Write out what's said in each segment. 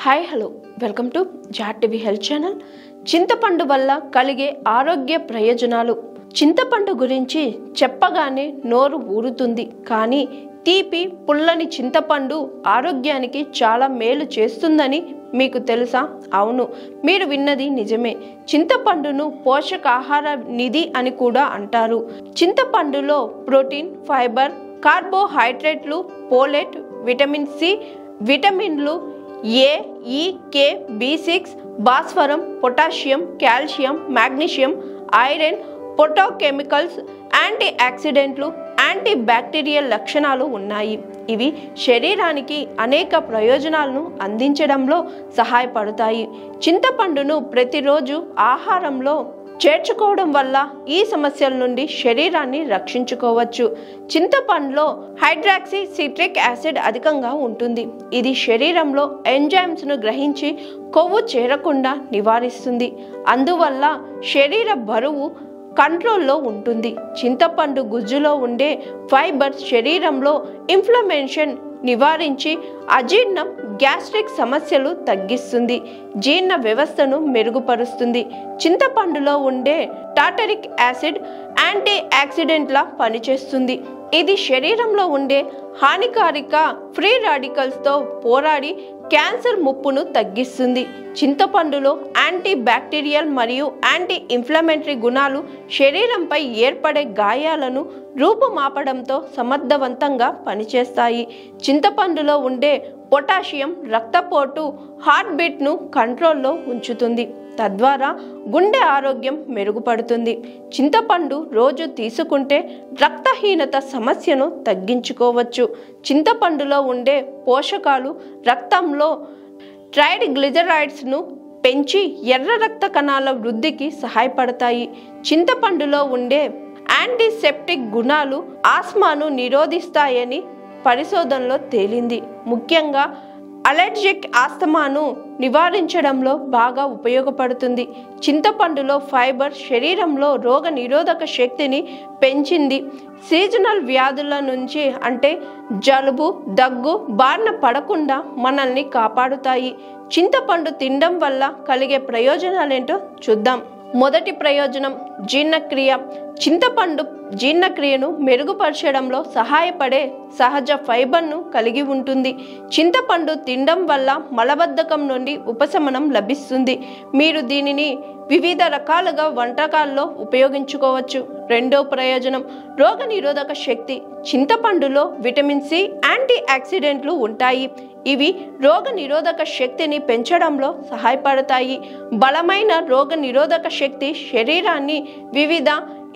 Hi hello welcome to జాట్ TV health channel. చింతపండు వల్ల కలిగే ఆరోగ్య ప్రయోజనాలు. చింతపండు గురించి చెప్పగానే నోరు ఊరుతుంది, కానీ తీపి పుల్లని చింతపండు ఆరోగ్యానికి చాలా మేలు చేస్తుందని మీకు తెలుసా? అవును, మీరు విన్నది నిజమే. చింతపండును పోషకాహార నిధి అని కూడా అంటారు. చింతపండులో ప్రోటీన్, ఫైబర్, కార్బోహైడ్రేట్లు, పోలేట్, విటమిన్ సి, విటమిన్లు ఏ, ఈ, కే, బి6, భాస్వరం, potassium, calcium, magnesium, iron, phytochemicals, anti ఆక్సిడెంట్లు, యాంటీ బ్యాక్టీరియల్ లక్షణాలు ఉన్నాయి. ఇవి శరీరానికి అనేక ప్రయోజనాలను అందించడంలో సహాయపడతాయి. చింతపండును ప్రతిరోజు ఆహారంలో చేర్చుకోవడం వల్ల ఈ సమస్యల నుండి శరీరాన్ని రక్షించుకోవచ్చు. చింతపండులో హైడ్రాక్సీ సిట్రిక్ యాసిడ్ అధికంగా ఉంటుంది. ఇది శరీరంలో ఎంజైమ్స్ను గ్రహించి కొవ్వు చేరకుండా నివారిస్తుంది. అందువల్ల శరీర బరువు కంట్రోల్లో ఉంటుంది. చింతపండు గుజ్జులో ఉండే ఫైబర్ శరీరంలో ఇన్ఫ్లమేషన్ నివారించి అజీర్ణం, గ్యాస్ట్రిక్ సమస్యలు తగ్గిస్తుంది. జీర్ణ వ్యవస్థను మెరుగుపరుస్తుంది. చింతపండులో ఉండే టాటరిక్ యాసిడ్ యాంటీ ఆక్సిడెంట్లా పనిచేస్తుంది. ఇది శరీరంలో ఉండే హానికారక ఫ్రీ రాడికల్స్తో పోరాడి క్యాన్సర్ ముప్పును తగ్గిస్తుంది. చింతపండులో యాంటీ బ్యాక్టీరియల్ మరియు యాంటీ ఇన్ఫ్లమేటరీ గుణాలు శరీరంపై ఏర్పడే గాయాలను రూపుమాపడంతో సమర్థవంతంగా పనిచేస్తాయి. చింతపండులో ఉండే పొటాషియం రక్తపోటు, హార్ట్ బీట్ను కంట్రోల్లో ఉంచుతుంది. తద్వారా గుండె ఆరోగ్యం మెరుగుపడుతుంది. చింతపండు రోజు తీసుకుంటే రక్తహీనత సమస్యను తగ్గించుకోవచ్చు. చింతపండులో ఉండే పోషకాలు రక్తంలో ట్రైగ్లిజరైడ్స్ను పెంచి ఎర్ర రక్త కణాల వృద్ధికి సహాయపడతాయి. చింతపండులో ఉండే యాంటీసెప్టిక్ గుణాలు ఆస్మాను నిరోధిస్తాయని పరిశోధనలో తేలింది. ముఖ్యంగా అలర్జిక్ ఆస్తమాను నివారించడంలో బాగా ఉపయోగపడుతుంది. చింతపండులో ఫైబర్ శరీరంలో రోగ నిరోధక శక్తిని పెంచింది. సీజనల్ వ్యాధుల నుంచి అంటే జలుబు, దగ్గు బారిన పడకుండా మనల్ని కాపాడుతాయి. చింతపండు తినడం వల్ల కలిగే ప్రయోజనాలేంటో చూద్దాం. మొదటి ప్రయోజనం జీర్ణక్రియ. చింతపండు జీర్ణక్రియను మెరుగుపరచడంలో సహాయపడే సహజ ఫైబర్ను కలిగి ఉంటుంది. చింతపండు తినడం వల్ల మలబద్ధకం నుండి ఉపశమనం లభిస్తుంది. మీరు దీనిని వివిధ రకాలుగా వంటకాల్లో ఉపయోగించుకోవచ్చు. రెండో ప్రయోజనం రోగనిరోధక శక్తి. చింతపండులో విటమిన్ సి, యాంటీ ఆక్సిడెంట్లు ఉంటాయి. ఇవి రోగ నిరోధక శక్తిని పెంచడంలో సహాయపడతాయి. బలమైన రోగ నిరోధక శక్తి శరీరాన్ని వివిధ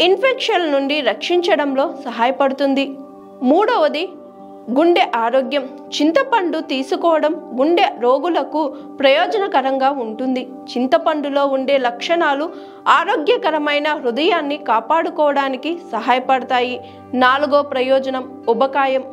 ఇన్ఫెక్షన్ల నుండి రక్షించడంలో సహాయపడుతుంది. మూడవది గుండె ఆరోగ్యం. చింతపండు తీసుకోవడం గుండె రోగులకు ప్రయోజనకరంగా ఉంటుంది. చింతపండులో ఉండే లక్షణాలు ఆరోగ్యకరమైన హృదయాన్ని కాపాడుకోవడానికి సహాయపడతాయి. నాలుగో ప్రయోజనం ఉబకాయం.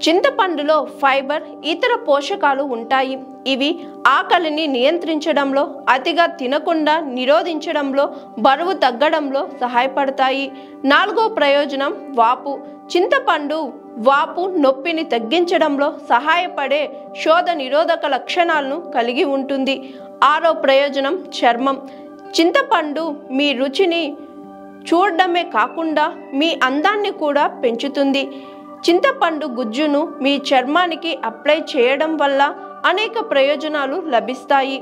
చింతపండులో ఫైబర్, ఇతర పోషకాలు ఉంటాయి. ఇవి ఆకలిని నియంత్రించడంలో, అతిగా తినకుండా నిరోధించడంలో, బరువు తగ్గడంలో సహాయపడతాయి. నాలుగో ప్రయోజనం వాపు. చింతపండు వాపు, నొప్పిని తగ్గించడంలో సహాయపడే శోధ నిరోధక లక్షణాలను కలిగి ఉంటుంది. ఆరో ప్రయోజనం చర్మం. చింతపండు మీ రుచిని చూడడమే కాకుండా మీ అందాన్ని కూడా పెంచుతుంది. చింతపండు గుజ్జును మీ చర్మానికి అప్లై చేయడం వల్ల అనేక ప్రయోజనాలు లభిస్తాయి.